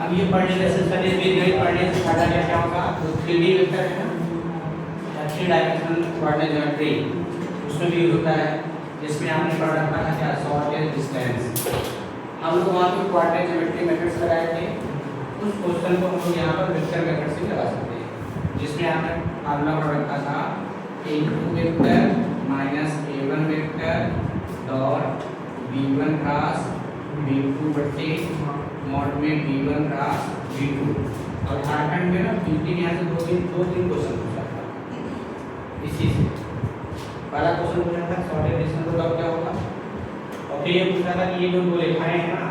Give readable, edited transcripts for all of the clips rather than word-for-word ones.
अब ये पढ़ने लेसन पहले बीजगणित पढ़ने से फायदा क्या होगा? तो 3D वेक्टर है ना, या 3 डायमेंशनल कोऑर्डिनेट ज्योमेट्री, उसमें भी यूज होता है, जिसमें आपने पढ़ रखा था क्या? Shortage distance. हम लोग वहाँ पे कोऑर्डिनेट ज्योमेट्री मेथड्स लगाए थे, उस क्वेश्चन को हम लोग यहाँ पर वेक्टर मेथड से लगा सकते हैं, जिसमें आपने फार्मूला पढ़ रखा था a2 vector minus a1 vector dot b1 cross b2 बटे मॉड में b1 क्रॉस b2। और झारखंड में ना पीटी यहाँ से दो तीन क्वेश्चन पूछा था इसी से। पहला क्वेश्चन पूछा था शॉर्टेज डिस्टेंस का क्या होगा, और फिर ये पूछा था कि ये जो दो रेखाएं हैं ना,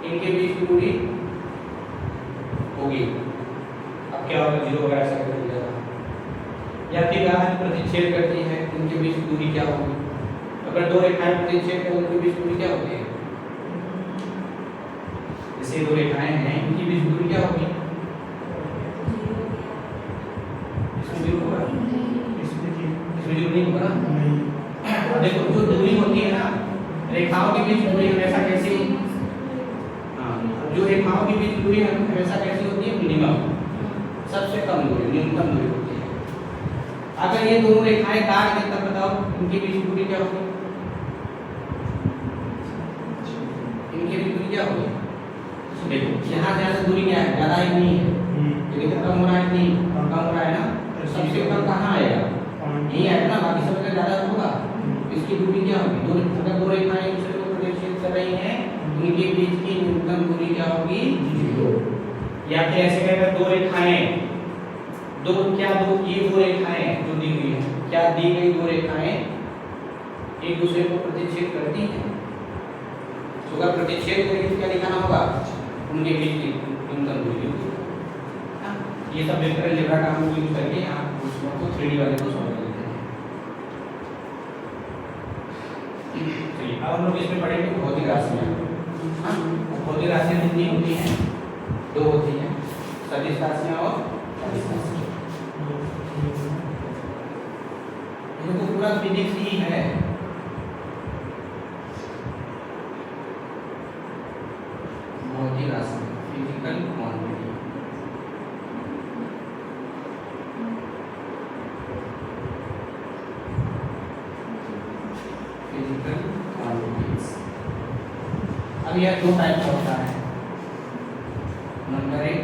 इनके बीच की दूरी होगी, अब क्या होगा? 0 वगैरह ऐसा कर दिया था। या फिर यहाँ प्रतिच्छेद करती है, इनके बीच की दूरी क्या होगी? अगर दो रेखाएं प्रतिच्छेद करें उनके बीच दूरी क्या होती है? जैसे दो रेखाएं हैं, इनकी बीच दूरी क्या होगी? इसमें 0 होगा, इसमें 0 नहीं होगा ना। देखो जो दूरी होती है ना, रेखाओं के बीच दूरी हमेशा कैसी? हाँ, जो रेखाओं के बीच दूरी हमेशा कैसी होती है? मिनिमम, सबसे कम दूरी, न्यूनतम दूरी होती है। अगर ये दोनों रेखाएं काट दें तब बताओ इनके बीच दूरी क्या होगी? इनके बीच दूरी क्या होगी? देखो यहाँ से दूरी क्या है? ज़्यादा ही नहीं है, लेकिन तो कम हो रहा है, नहीं कम हो रहा है ना, तो सबसे कम कहाँ आएगा? यही आएगा ना, बाकी सबसे ज़्यादा होगा। इसकी दूरी क्या होगी? अगर दो रेखाएं एक दूसरे को प्रतिच्छेद कर रही हैं, इनके बीच की न्यूनतम दूरी क्या होगी? 0। या फिर ऐसे कहेगा दो रेखाएं, ये दो रेखाएं जो दी हुई है, क्या दी गई दो रेखाएं एक दूसरे को प्रतिच्छेद करती हैं? तो अगर प्रतिच्छेद करेगी क्या दिखाना होगा? उनके बीच की न्यूनतम दूरी। ये सब वेक्टर अलजेब्रा का हम यूज करके यहाँ क्वेश्चनों को 3D वाले को सॉल्व कर लेते हैं। चलिए अब हम लोग इसमें पढ़ेंगे भौतिक राशियाँ। हाँ, भौतिक राशियाँ कितनी होती हैं? 2 होती हैं, सदिश राशियाँ और अदिश राशियाँ। ये तो पूरा फिजिक्स ही है। भौतिक राशि, फिजिकल क्वांटिटी। Physical quantities. अब यह 2 टाइप का होता है। नंबर 1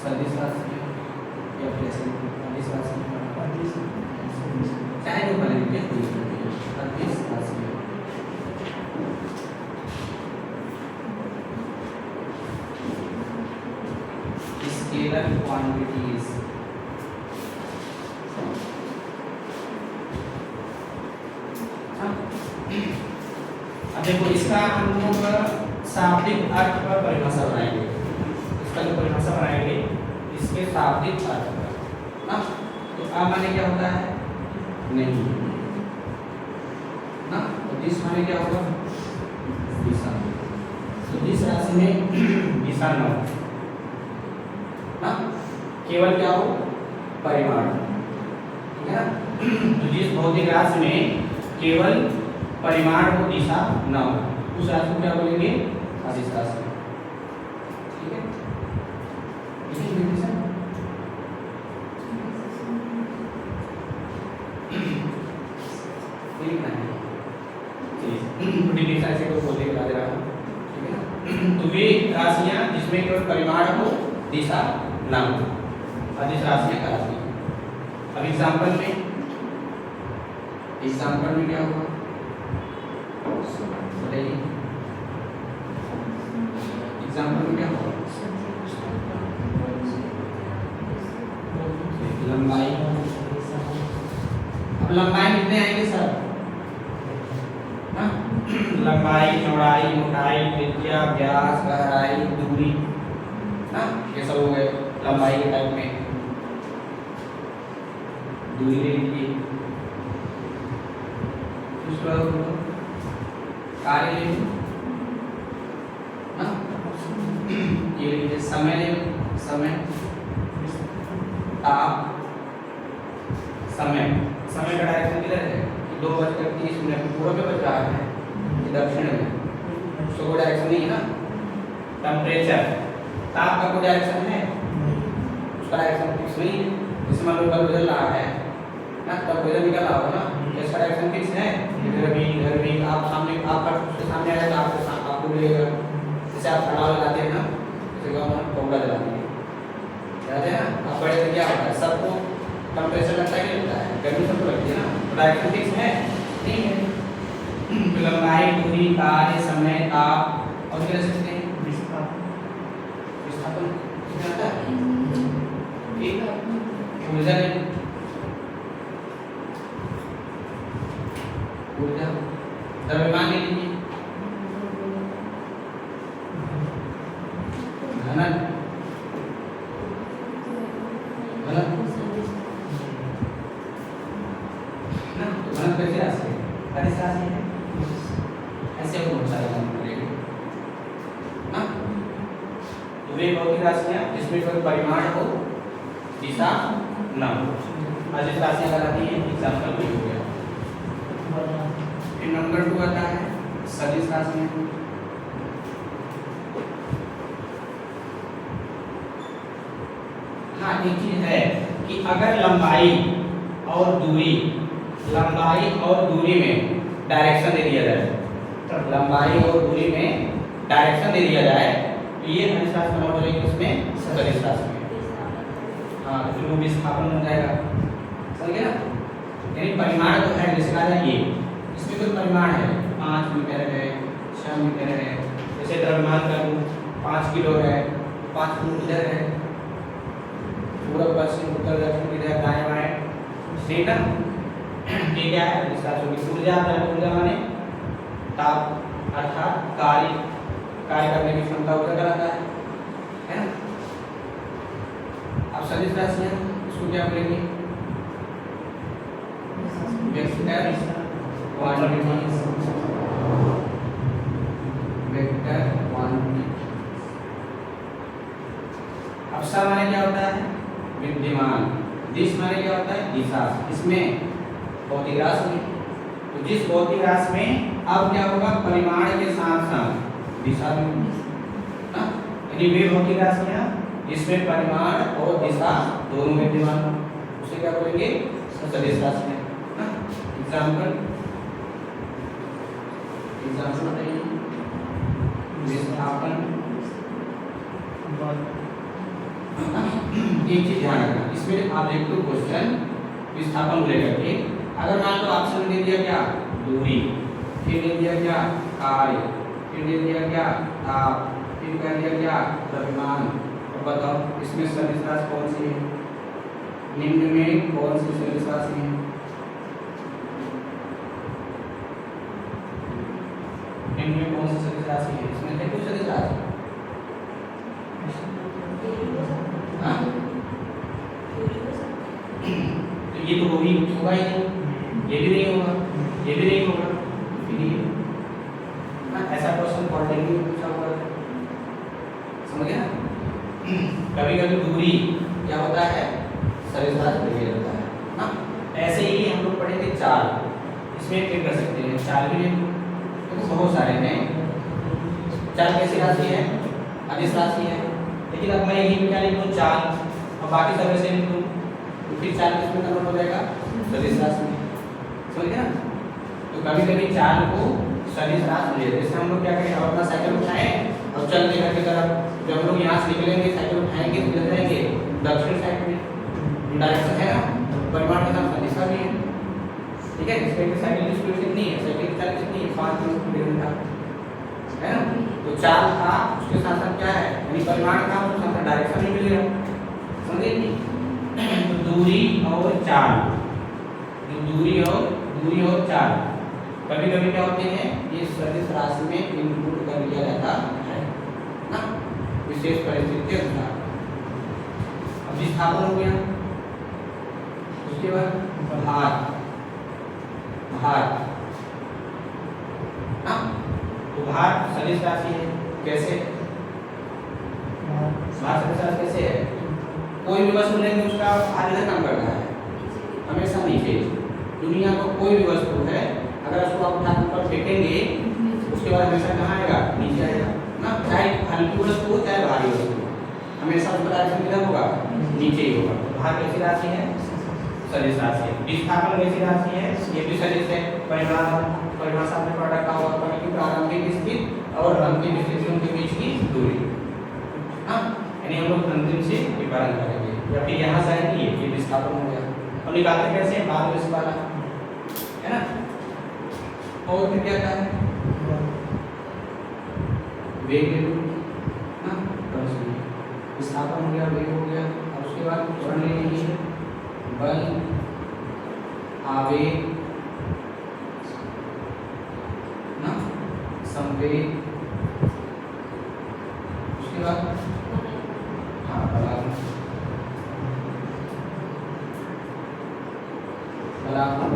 सदिश राशि या फिर अदिश राशि, चाहे जो बने लिखे अदिश राशि। Scalar quantities. अब देखो इसका हम लोग शाब्दिक अर्थ पर परिभाषा बनाएंगे। इसका जो परिभाषा बनाएंगे इसके शाब्दिक अर्थ पर ना, तो आ माने क्या होता है? नहीं ना, तो दिश माने क्या होगा? दिशा। तो दिश राशि में दिशा न हो ना, केवल क्या हो? परिमाण, ठीक है ना। तो जिस भौतिक राशि में केवल परिमाण हो, दिशा न हो, उस राशि को क्या बोलेंगे? अदिश राशि। ठीक है, तो वे राशियां जिसमें केवल परिमाण हो, दिशा न हो, अदिश राशियां कहलाती हैं। अब एग्जाम्पल में क्या होगा बताइए? एग्जाम्पल में क्या होगा? लंबाई। अब लंबाई कितने आएंगे सर? लंबाई, चौड़ाई, मोटाई, त्रिज्या, व्यास, गहराई, दूरी ना, ये सब हो गए लंबाई के टाइप में। दूरी ले लीजिए, दूसरा कार्य ले ना, ये लीजिए समय ले, समय, ताप, समय का डायरेक्शन किधर है? 2:30 पूर्व में बज रहा है, दक्षिण में, तो वो डायरेक्शन नहीं है ना, टेम्परेचर, ताप का कोई डायरेक्शन है, उसका डायरेक्शन फिक्स नहीं है। जैसे मान लो बल्ब बदल रहा है ना, तब वेदर निकल रहा होगा ना, इसका डायरेक्शन फिक्स है, इधर भी आप सामने आपका उसके सामने आएगा तो आपके साथ आपको मिलेगा। जैसे आप खड़ा लगाते हैं ना, जैसे हम कोबरा जलाते हैं, याद है ना, आप बड़े तो क्या होता है, सबको टेम्परेचर लगता है, क्या लगता है, गर्मी सबको लगती है ना, तो डायरेक्शन फिक्स है नहीं है। लंबाई, दूरी, कार्य, समय, ताप और क्या रह सकते हैं, विस्थापन कितना आता है, ठीक है, ऊर्जा ऊर्जा, द्रव्यमान ले लीजिए, घनत्व, ना तो घनत्व कैसे राशि है, अधिक राशि है, ऐसे बहुत सारे घनत्व मिलेंगे ना। तो वे भौतिक राशियां जिसमें कोई परिमाण हो, दिशा न हो, अधिक राशियां लगाती हैं, एग्जाम्पल भी हो गया। फिर नंबर 2 आता है सदिश राशियां। हाँ, एक चीज है कि अगर लंबाई और दूरी में डायरेक्शन दे दिया जाए, लंबाई और दूरी में डायरेक्शन दे दिया जाए तो ये अनिश राशि कन्वर्ट हो जाएगी उसमें सदिश राशि में। हाँ, तो वो विस्थापन बन जाएगा, समझ गए ना। यानी परिमाण तो है, जैसे कहा जाए ये इसमें कोई परिमाण है, 5 मीटर है, 6 मीटर है, जैसे द्रव्यमान का 5 किलो है, 5 किलोमीटर है, पूरा पश्चिम उत्तर दक्षिण इधर दाएं बाएं, ठीक है। ये क्या है, इसका जो ऊर्जा माने ताप अर्थात कार्य करने की क्षमता ऊर्जा कराता है ना। अब सदिश राशियां इसको क्या बोलेंगे, वेक्टर क्वांटिटी। अब सा माने क्या होता है, विद्यमान, दिश माने क्या होता है, दिशा। इसमें भौतिक राशि में, तो जिस भौतिक राशि में अब क्या होगा, परिमाण के साथ साथ दिशा भी, यानी वे भौतिक राशियां जिसमें परिमाण और दिशा दोनों विद्यमान हो, उसे क्या बोलेंगे, सदिश राशियां ना। एग्जाम्पल बताइए, विस्थापन। एक चीज ध्यान रखना, इसमें ऑब्जेक्टिव क्वेश्चन विस्थापन को लेकर के, अगर मान लो ऑप्शन दे दिया क्या, दूरी, फिर दे दिया क्या, कार्य, फिर दे दिया क्या, ताप, फिर कह दिया क्या, द्रव्यमान, तो बताओ इसमें सदिश राशि कौन सी है, निम्न में कौन सी सदिश राशि है, निम्न में कौन सी सदिश राशि है, इसमें है कोई सदिश राशि, हाँ, तो ये तो होगा ही नहीं, ये भी नहीं होगा, ये भी नहीं होगा, फिर ये ना, ऐसा क्वेश्चन पॉलिटिकली में पूछा हुआ है, समझ गया। कभी कभी दूरी क्या होता है, सदिश राशि दिया जाता है ना। ऐसे ही हम लोग पढ़े थे चाल, इसमें क्या कर सकते हैं, चाल भी तो बहुत सारे हैं। चाल कैसी राशि है, अदिश राशि है, लेकिन अब मैं यही क्या लिखूं, चाल, और बाकी सब ऐसे लिखूं, तो फिर चाल किसमें कन्वर्ट हो जाएगा, सदिश राशि में, समझ गया। तो कभी कभी चाल को सदिश राशि ले, जैसे हम लोग क्या करें, अपना साइकिल उठाएं और चलते घर की तरफ, जब हम लोग यहाँ से निकलेंगे साइकिल उठाएंगे तो चल जाएंगे दक्षिण साइड में, डायरेक्शन है ना, परिमाण के साथ दिशा भी है, ठीक है। साइकिल की स्पीड कितनी है, साइकिल की चाल कितनी है, 5 किलोमीटर है ना। तो चाल था उसके साथ साथ क्या है, यानी परिमाण था उसके साथ साथ डायरेक्शन भी मिलेगा, समझे नहीं। तो दूरी और चाल, दूरी और चाल कभी कभी क्या होते हैं, ये सदिश राशि में इनपुट कर लिया जाता है ना, विशेष परिस्थिति के अनुसार। अब विस्थापन हो गया, उसके बाद भार ना, तो भार सदिश राशि है, कैसे भार सदिश राशि कैसे है, कोई भी वस्तु लेंगे उसका भार इधर काम करता है, हमेशा नीचे। दुनिया को कोई भी वस्तु है, अगर उसको आप उठा ऊपर फेंकेंगे उसके बाद हमेशा कहाँ आएगा, नीचे आएगा ना। ना, चाहे हल्की वस्तु हो चाहे भारी वस्तु हो, हमेशा उसका डायरेक्शन किधर होगा, नीचे ही होगा। तो भार कैसी राशि है, सदिश राशि है। विस्थापन कैसी राशि है, ये भी सदिश है। परिभाषा में पढ़ रखा होगा, कण की प्रारंभिक स्थिति और अंतिम स्थितियों के बीच की दूरी, हाँ, यानी हम लोग अंतिम से विभाजन करेंगे, या फिर यहाँ से आएंगे ये विस्थापन हो गया। अब निकालते कैसे हैं, बाद में वाला है ना। और फिर क्या है, वेग ना, विस्थापन हो गया, वेग हो गया। और उसके बाद पढ़ लेंगे बल, आवेग ना, संवेग, उसके बाद हाँ बलात्मक,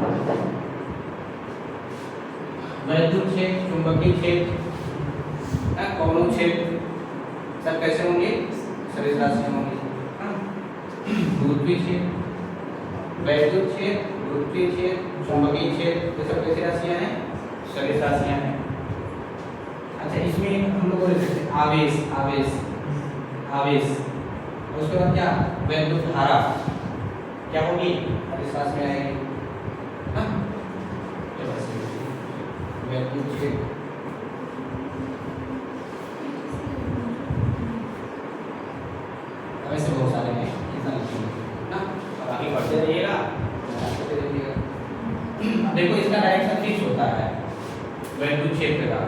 वैद्युत क्षेत्र, चुंबकीय क्षेत्र, कौनों क्षेत्र, सब कैसे होंगे, सदिश राशियां होंगी। गुरुत्वीय क्षेत्र, वैद्युत क्षेत्र, गुरुत्वीय क्षेत्र, चुंबकीय क्षेत्र, ये सब कैसी राशियां हैं, सदिश राशियां हैं। अच्छा, इसमें हम लोग बोल सकते हैं आवेश, आवेश, आवेश, और उसके बाद क्या, वैद्युत धारा क्या होगी, सदिश राशि में आएगी, हाँ, वैद्युत क्षेत्र, ऐसे बहुत सारे हैं, इतना लिखिए ना, अब आगे बढ़ते रहिएगा, देखो इसका डायरेक्शन फिक्स होता है वैद्युत क्षेत्र का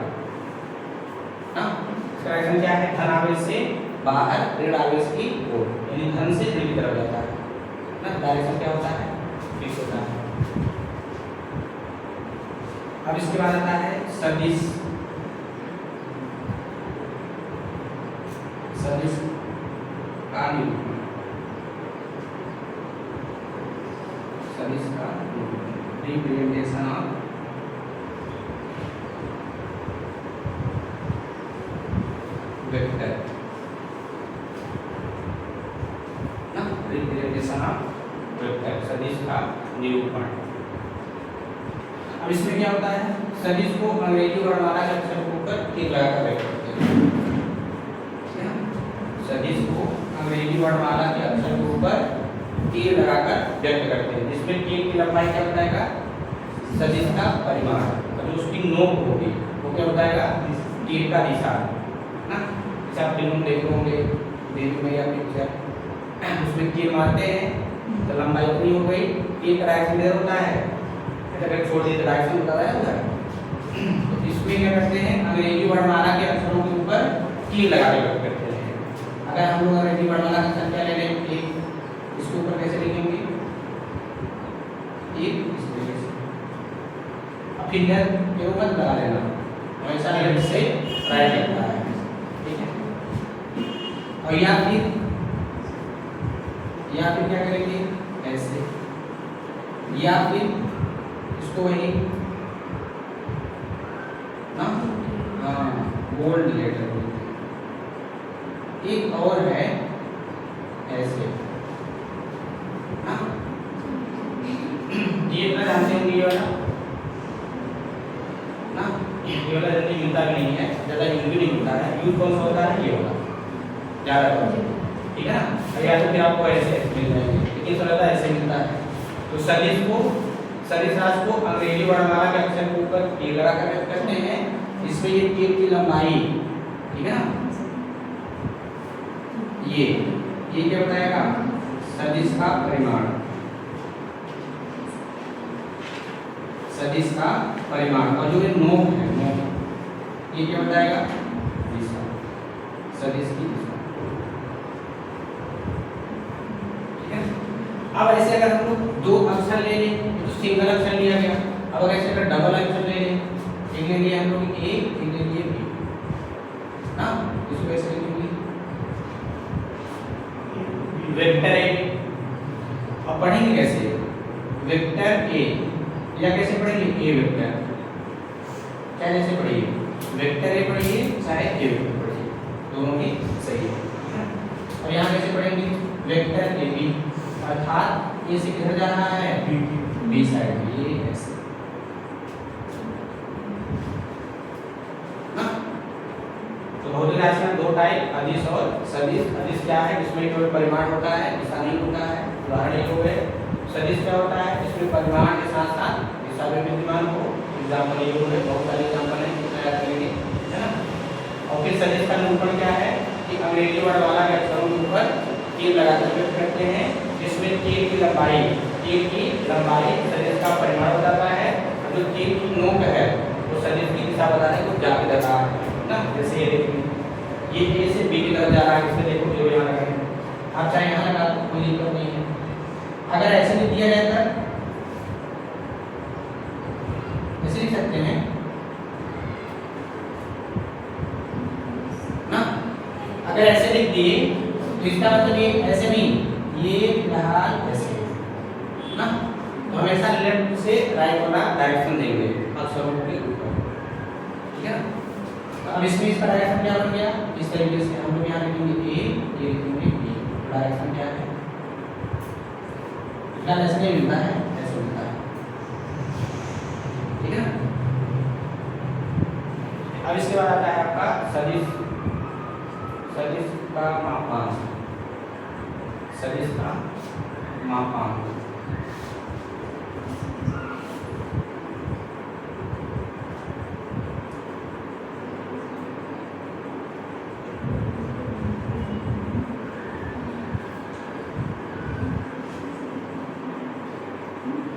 ना। इसका डायरेक्शन क्या है, धन आवेश से बाहर ऋण आवेश की ओर, यानी धन से ऋण की तरफ जाता है ना। डायरेक्शन क्या होता है, फिक्स होता है। अब इसके बाद आता है सदिश, सदिश का निरूपण, सदिश का रिप्रेजेंटेशन ऑफ वेक्टर ना, रिप्रेजेंटेशन ऑफ वेक्टर, सदिश का निरूपण। अब इसमें क्या होता है, सदिश को अंग्रेजी वर्णमाला के अक्षर के ऊपर टिक लगाकर व्यक्त करते हैं, सदिश को अंग्रेजी वर्णमाला के अक्षर के ऊपर तीर लगाकर व्यक्त करते हैं, जिसमें तीर की लंबाई क्या बताएगा, सदिश का परिमाण, और जो उसकी नोक होगी वो क्या बताएगा, तीर का निशान ना। जैसे आप फिल्म देख रहे होंगे, देवी मैया पिक्चर, उसमें तीर मारते हैं तो लंबाई इतनी हो गई, तीर का डायरेक्शन इधर होता है, अगर छोड़ दिए तो डायरेक्शन बता रहा है उधर। तो इसमें क्या करते हैं, अंग्रेजी वर्णमाला के अक्षरों के ऊपर तीर लगा के व्यक्त करते हैं। अगर हम लोग अंग्रेजी वर्णमाला की संख्या ले लें, इसके ऊपर कैसे लिखेंगे, एक इस तरीके से, अब फिर इधर के ऊपर लगा लेना, हमेशा लेफ्ट से राइट लगता है, ठीक है। और या फिर क्या करेंगे, ऐसे, या फिर इसको वही ना, हाँ, बोल्ड लेटर बोलते हैं। एक और है ऐसे ना, ये इतना जानते होंगे, ये वाला ना, ये वाला जल्दी मिलता भी नहीं है, ज़्यादा यूज भी नहीं मिलता है। यूज कौन सा होता है, ये वाला ज़्यादा होता है, ठीक है ना। या तो फिर आपको ऐसे मिल जाएंगे, लेकिन थोड़ा सा ऐसे मिलता है। तो सदिश राशि को अंग्रेजी वर्णमाला के अक्षर के ऊपर तीर लगा कर व्यक्त करते हैं। इसमें ये तीर की लंबाई, ठीक है ना, ये क्या बताएगा, सदिश का परिमाण, सदिश का परिमाण। और जो ये नोक है, नोक, ये क्या बताएगा, दिशा, सदिश की दिशा, ठीक है। अब ऐसे अगर हम लोग दो अक्षर ले लें तो सिंगल अक्षर लिया गया, अब अगर ऐसे अगर डबल अक्षर ले लें, एक ले लिया हम लोग ए, एक ले लिए बी ना, इसको ऐसे लिखेंगे वेक्टर ए। अब पढ़ेंगे कैसे, वेक्टर ए, या कैसे पढ़ेंगे, ए वेक्टर, चाहे जैसे पढ़िए, वेक्टर ए पढ़िए चाहे ए वेक्टर पढ़िए, दोनों ही सही है। और यहाँ कैसे पढ़ेंगे, वेक्टर ए बी, अर्थात ये से किधर जा रहा है, बी साइड में, ये ऐसे ना। तो बहुत क्लास में दो टाइप, अदिश और सदिश। अदिश क्या है? जिसमें केवल परिमाण होता है, दिशा नहीं होता है। उदाहरण ये हो गए। सदिश क्या होता है? जिसमें परिमाण के साथ साथ दिशा भी विद्यमान हो। एग्जाम्पल ये हो गए, बहुत सारे एग्जाम्पल हैं, कितना याद करेंगे, है ना। और फिर सदिश का निरूपण क्या है कि अंग्रेजी वर्ण वाला के अक्षरों के ऊपर तीर लगाकर व्यक्त करते हैं, जिसमें तीर की लंबाई सदिश का परिमाण हो जाता है। जो तीर की नोक है वो सदिश की दिशा बताने को जाके देता है ना। जैसे ये देखिए, ये ए से बी की तरफ जा रहा है, इसमें देखो ये यहाँ लगा है। आप चाहे यहाँ लगा दो, कोई दिक्कत नहीं है। अगर ऐसे भी दिया जाए तो ऐसे लिख सकते हैं ना। अगर ऐसे लिख दिए तो इसका मतलब ये ऐसे नहीं, ये फिलहाल ऐसे ना। तो हमेशा लेफ्ट से राइट वाला डायरेक्शन देंगे अक्षरों के ऊपर, ठीक है ना। तो अब इसमें इसका डायरेक्शन क्या बन गया? इस तरीके से हम लोग यहाँ लिखेंगे ए, ये लिखेंगे बी। डायरेक्शन क्या है? फिलहाल ऐसे नहीं मिलता है, ऐसे मिलता है, ठीक है ना। अब इसके बाद आता है आपका सदिश का मापांक। सदिश का मापांक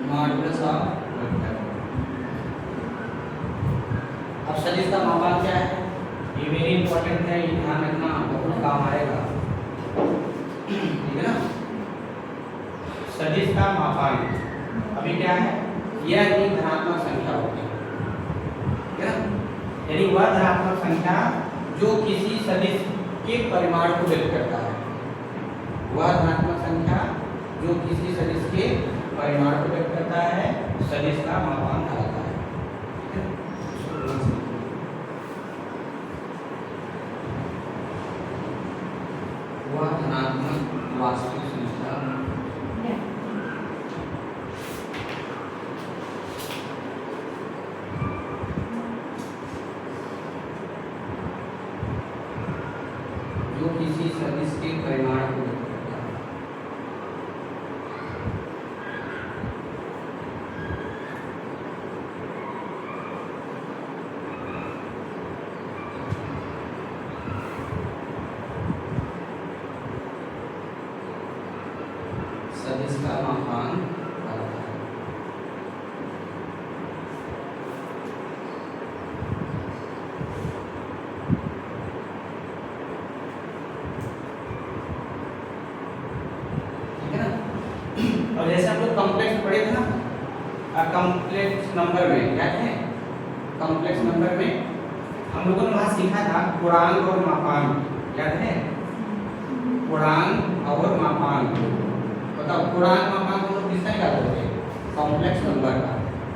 मॉडुलस ऑफ वेक्टर। अब सदिश का मापांक क्या है? ये वेरी इंपॉर्टेंट है, ये ध्यान रखना, बहुत काम आएगा, ठीक है ना। सदिश का मापांक अभी क्या है? यह एक धनात्मक संख्या होती है, ठीक है ना। यानी वह धनात्मक संख्या जो किसी सदिश के परिमाण को व्यक्त करता है। वह धनात्मक संख्या जो किसी सदिश के परिमाण को व्यक्त करता है, सदिश का मापांक कहलाता है, ठीक है। वह धनात्मक वास्तविक संख्या जो किसी सदिश के परिमाण को व्यक्त करता है। सदिश का मापांक कहलाता है। ठीक है ना। और जैसे हम लोग कॉम्प्लेक्स पढ़े थे ना, कॉम्प्लेक्स नंबर में क्या है? कॉम्प्लेक्स नंबर में हम लोगों ने वहां सीखा था पूर्णांक और मापांक, याद है? पूर्णांक और मापांक, बताओ पूर्णांक मापांक हम लोग किसका निकालते थे? कॉम्प्लेक्स नंबर का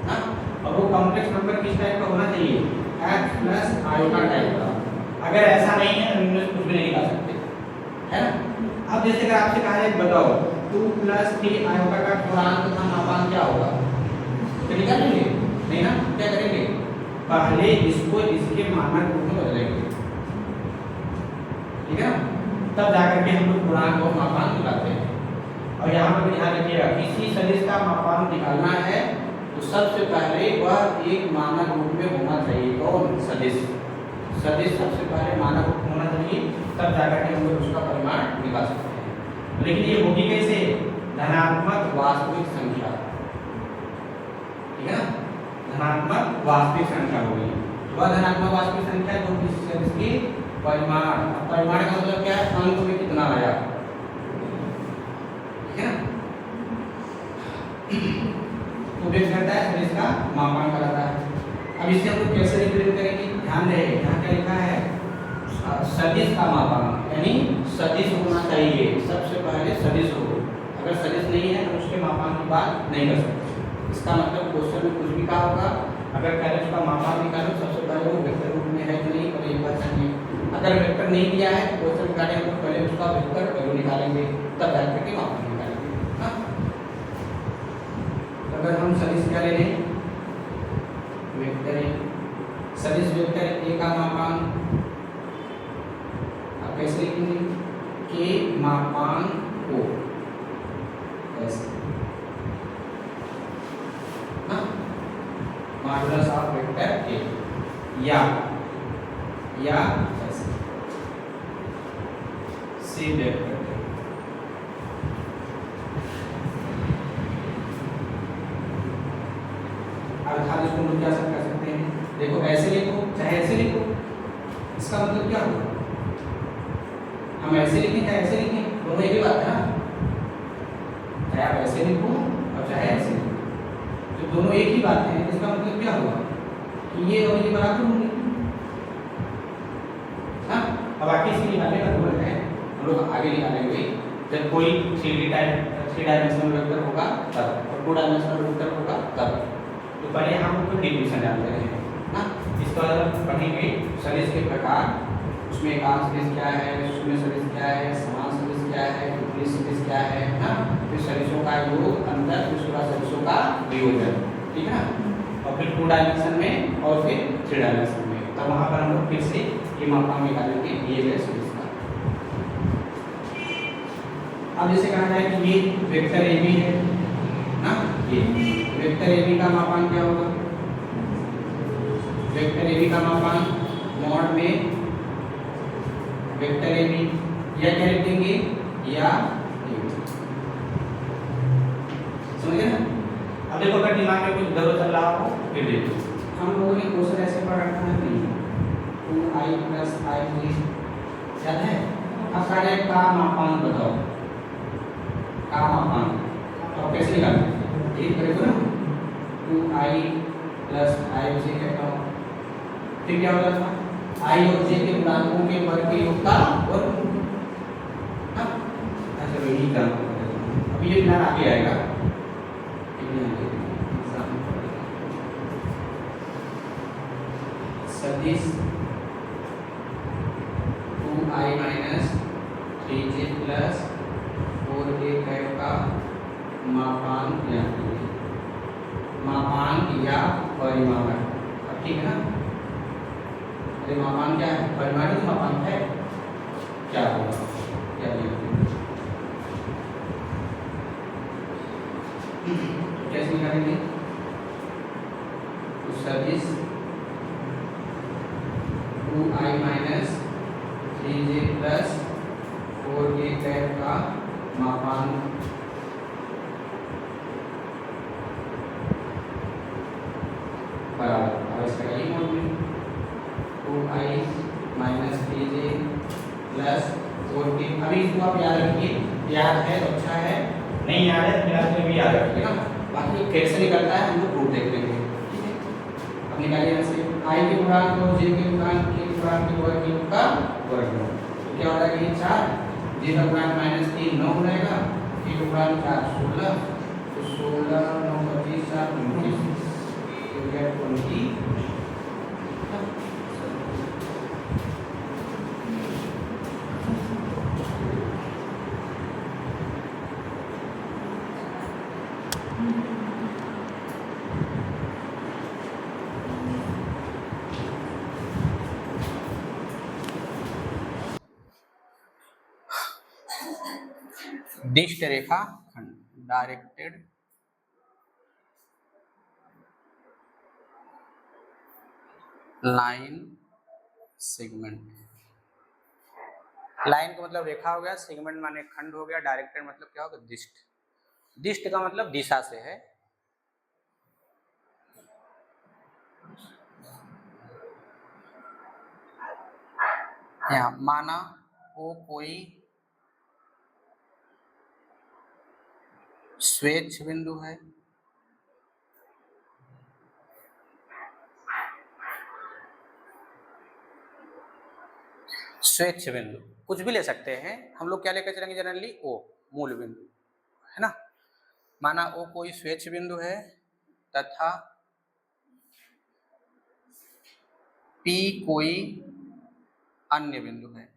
ना। और वो कॉम्प्लेक्स नंबर किस टाइप का होना चाहिए? x प्लस आयोटा टाइप का। अगर ऐसा नहीं है तो हम कुछ भी नहीं निकाल सकते, है ना। अब जैसे अगर आपसे कहा जाए बताओ 2 + 3 आयोटा का पूर्णांक तथा मापांक क्या होगा, तो निकाल लेंगे नहीं ना। क्या करेंगे? पहले इसको इसके मानक रूप में बदलेंगे, ठीक है ना। तब जाकर के हम लोग पूर्णांक और मापांक निकालते हैं। और यहाँ पर ध्यान रखिएगा, किसी सदिश का मापांक निकालना है तो सबसे पहले वह एक मानक रूप में होना चाहिए। कौन? सदिश। सदिश सबसे पहले मानक रूप होना चाहिए, तब जाकर के हम लोग उसका परिमाण निकाल सकते हैं। लेकिन ये होगी कैसे? धनात्मक वास्तविक संख्या, ठीक है ना। धनात्मक वास्तविक संख्या होगी वह धनात्मक वास्तविक संख्या जो किसी सदिश की परिमाण। परिमाण का मतलब क्या है? अंक में कितना आया, ठीक है ना। तो व्यक्त करता है सदिश का मापांक कहलाता है। अब इसे हम लोग कैसे रिप्रेजेंट करेंगे? ध्यान रहे, यहाँ क्या लिखा है? सदिश का मापांक, यानी सदिश होना चाहिए, सबसे पहले सदिश हो। अगर सदिश नहीं है तो उसके मापांक की बात नहीं कर सकते। इसका मतलब क्वेश्चन में कुछ भी कहा होगा, अगर पहले उसका मापांक निकालो सबसे पहले वो वेक्टर रूप में है कि नहीं, और एक बार चाहिए। अगर वेक्टर नहीं दिया है तो क्वेश्चन निकालेंगे तो पहले उसका वेक्टर वैल्यू निकालेंगे, तब जाकर के मापांक निकालेंगे, हाँ। अगर हम सदिश क्या ले लें? Vector A. सदिश वेक्टर ए का मापांक कैसे लिखेंगे के मापांक को ऐसे मॉडुलस ऑफ वेक्टर के या ऐसे सी वेक्टर के। अर्थात इसको हम क्या कर सकते हैं, देखो ऐसे लिखो चाहे ऐसे लिखो, इसका मतलब क्या होगा, हम ऐसे लिखें चाहे ऐसे लिखें दोनों एक ही बात है ना, चाहे आप ऐसे लिखो और चाहे ऐसे लिखो, तो दोनों एक ही बात है। इसका मतलब क्या हुआ कि ये और ये बराबर होंगे। हाँ, अब बाकी इसकी निकालने का रूल है, हम लोग आगे निकालेंगे जब कोई 3 डायमेंशनल वेक्टर होगा तब, और 2 डायमेंशनल वेक्टर होगा तब। तो पहले हम लोग डिफिनेशन जानते हैं ना, इसके बाद हम पढ़ेंगे सदिश के प्रकार, उसमें एकांश सदिश क्या है, शून्य सदिश क्या है, समान सदिश क्या है, विपरीत सदिश क्या है ना, फिर सदिशों का योग, अंतर, फिर उसके बाद सदिशों का वियोजन, ठीक है ना, और फिर 2 डायमेंशन में और फिर 3 डायमेंशन में। तब वहाँ पर हम लोग फिर से ये मापांक निकालेंगे दिए गए सदिश का। अब जैसे कहा जाए कि ये वेक्टर ए बी है ना, ये वेक्टर ए बी का मापांक क्या होगा, वेक्टर ए बी का मापांक मॉड में वेक्टर ए बी या क्या लिख देंगे या समझ गए ना। अब देखो अगर दिमाग में कुछ गड़बड़ चल रहा हो फिर देखो, हम लोगों ने क्वेश्चन ऐसे पढ़ रखा है नहीं, 2i + ij याद है। अब कहा जाए का मापांक बताओ, का मापांक तो कैसे निकालते, एक करेगा ना 2i + ij कहता हूँ, फिर क्या होता था i और j के गुणांकों के वर्ग के योग का वर्ग। चलो यही काम अभी ये ज्ञान आगे आएगा। सदिश 2i - 3j + 4k का मापांक या परिमाण, ठीक है ना। अरे मापांक क्या है, परिमाणिक मापांक है, क्या होगा क्या कैसे निकालेंगे, तो सदिश 2i - 3j + 4k का मापांक बराबर, अब इसका यही मोड में 2i - 3j + 4k। अभी इसको आप याद रखिए, याद है तो अच्छा है, नहीं याद है फिर आप भी याद रखिए ना, बाकी कैसे निकलता है हम लोग प्रूफ देख लेंगे, ठीक है। अब निकालिए ऐसे i के गुणांक और j के गुणांक के गुणांक के वर्ग योग का वर्गमूल, तो क्या हो जाएगा ये 4, j का गुणांक -3 9 हो जाएगा, k का गुणांक 4 16, तो 16 9 25 7 29 तो क्या 20। दिष्ट रेखा खंड, डायरेक्टेड लाइन सेगमेंट। लाइन का मतलब रेखा हो गया, सेगमेंट माने खंड हो गया, डायरेक्टेड मतलब क्या होगा दिष्ट। दिष्ट का मतलब दिशा से है। यहाँ माना वो कोई स्वेच्छ बिंदु है, स्वेच्छ बिंदु कुछ भी ले सकते हैं, हम लोग क्या लेकर चलेंगे जनरली ओ मूल बिंदु है ना। माना ओ कोई स्वेच्छ बिंदु है तथा पी कोई अन्य बिंदु है,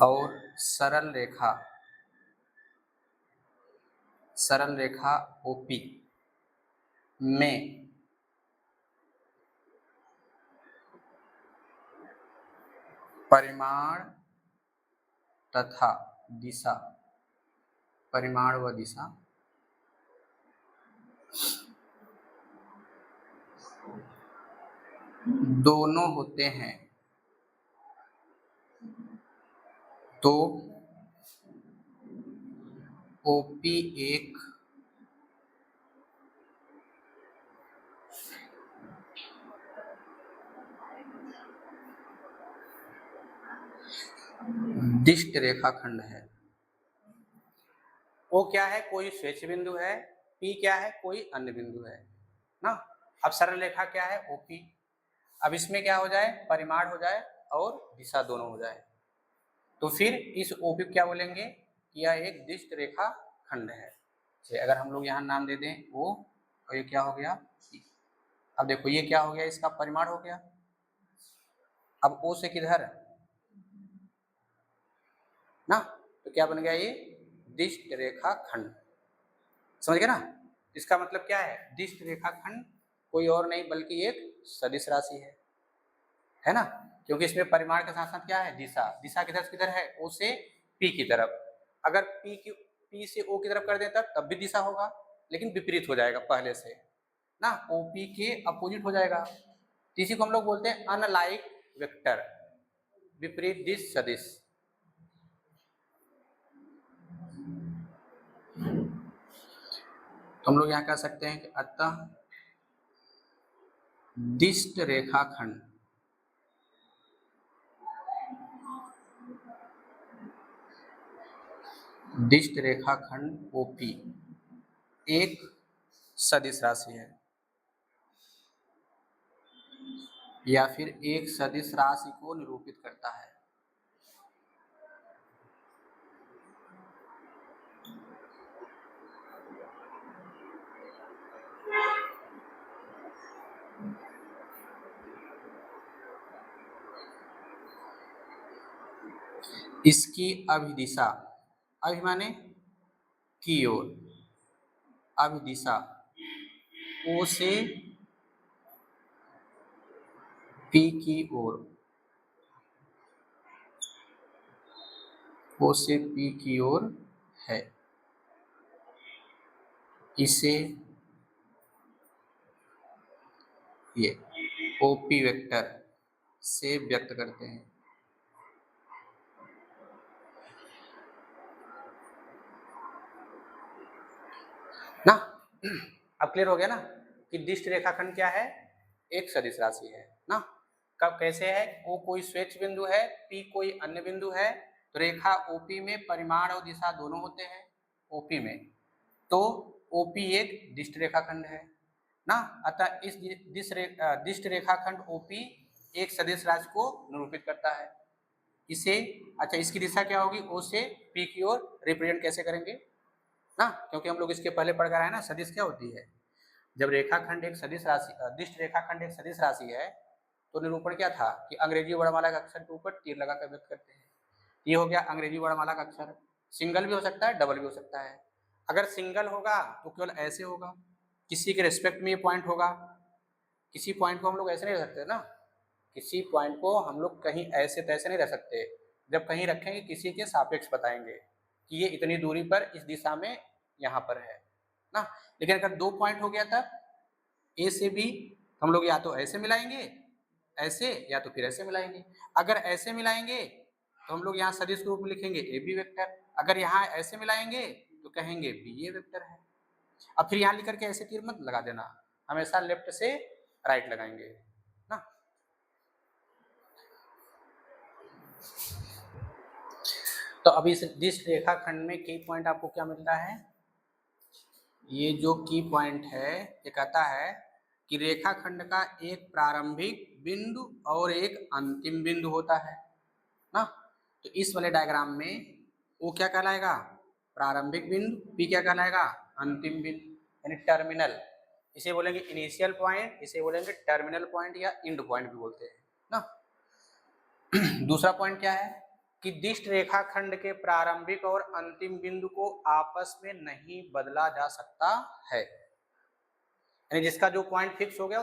और सरल रेखा सरल रेखा OP में परिमाण तथा दिशा, परिमाण व दिशा दोनों होते हैं तो OP एक दिष्ट रेखाखंड है। O क्या है? कोई स्वेच्छ बिंदु है। P क्या है? कोई अन्य बिंदु है ना। अब सरल रेखा क्या है? OP। अब इसमें क्या हो जाए? परिमाण हो जाए और दिशा दोनों हो जाए, तो फिर इस OP क्या बोलेंगे? यह एक दिष्ट रेखा खंड है। अगर हम लोग यहाँ नाम दे दें O, तो ये क्या हो गया? P। अब देखो ये क्या हो गया? इसका परिमाण हो गया। अब O से किधर ना, तो क्या बन गया? ये दिष्ट रेखा खंड। समझ गए ना? इसका मतलब क्या है? दिष्ट रेखा खंड कोई और नहीं बल्कि एक सदिश राशि है ना, क्योंकि इसमें परिमाण के साथ साथ क्या है? दिशा। दिशा किधर है? O से P की तरफ। अगर P से O की तरफ कर दें तब भी दिशा होगा, लेकिन विपरीत हो जाएगा पहले से ना, OP के अपोजिट हो जाएगा। इसी को हम लोग बोलते हैं अनलाइक वेक्टर, विपरीत दिश सदिश। तो हम लोग यहाँ कह सकते हैं कि अतः दिष्ट रेखाखंड OP एक सदिश राशि है, या फिर एक सदिश राशि को निरूपित करता है। इसकी अभिदिशा, अभि माने की ओर, अभिदिशा O से P की ओर, O से P की ओर है। इसे ये OP वेक्टर से व्यक्त करते हैं ना। अब क्लियर हो गया ना कि दिष्ट रेखाखंड क्या है? एक सदिश राशि है ना। कब कैसे है? O कोई स्वेच्छ बिंदु है, P कोई अन्य बिंदु है, तो रेखा OP में परिमाण और दिशा दोनों होते हैं OP में, तो OP एक दिष्ट रेखाखंड है ना। अतः इस दिष्ट रेखाखंड OP एक सदिश राशि को निरूपित करता है। इसे अच्छा, इसकी दिशा क्या होगी? O से P की ओर रिप्रेजेंट कैसे करेंगे ना, क्योंकि हम लोग इसके पहले पढ़ कर आए ना, सदिश क्या होती है? जब रेखाखंड एक सदिश राशि, दिष्ट रेखाखंड एक सदिश राशि है, तो निरूपण क्या था कि अंग्रेजी वर्णमाला का अक्षर के ऊपर तीर लगा कर व्यक्त करते हैं। ये हो गया अंग्रेजी वर्णमाला का अक्षर। सिंगल भी हो सकता है, डबल भी हो सकता है। अगर सिंगल होगा तो केवल ऐसे होगा, किसी के रिस्पेक्ट में ये पॉइंट होगा। किसी पॉइंट को हम लोग ऐसे नहीं रख सकते ना, किसी पॉइंट को हम लोग कहीं ऐसे तैसे नहीं रख सकते। जब कहीं रखेंगे किसी के सापेक्ष बताएंगे कि ये इतनी दूरी पर इस दिशा में यहाँ पर है ना। लेकिन अगर दो पॉइंट हो गया तब A से B हम लोग या तो ऐसे मिलाएंगे, ऐसे, या तो फिर ऐसे मिलाएंगे। अगर ऐसे मिलाएंगे तो हम लोग यहाँ सदिश के रूप में लिखेंगे AB वेक्टर। अगर यहाँ ऐसे मिलाएंगे तो कहेंगे BA वेक्टर है। अब फिर यहाँ लिख करके ऐसे तीर मत लगा देना, हमेशा लेफ्ट से राइट लगाएंगे ना। तो अभी इस दिष्ट रेखाखंड में की पॉइंट आपको क्या मिलता है? ये जो की पॉइंट है ये कहता है कि रेखाखंड का एक प्रारंभिक बिंदु और एक अंतिम बिंदु होता है ना। तो इस वाले डायग्राम में वो क्या कहलाएगा? प्रारंभिक बिंदु। P क्या कहलाएगा? अंतिम बिंदु, यानी टर्मिनल। इसे बोलेंगे इनिशियल पॉइंट, इसे बोलेंगे टर्मिनल पॉइंट या एंड पॉइंट भी बोलते हैं ना। दूसरा पॉइंट क्या है? कि दिष्ट रेखाखंड के प्रारंभिक और अंतिम बिंदु को आपस में नहीं बदला जा सकता है, यानी जिसका जो पॉइंट फिक्स हो गया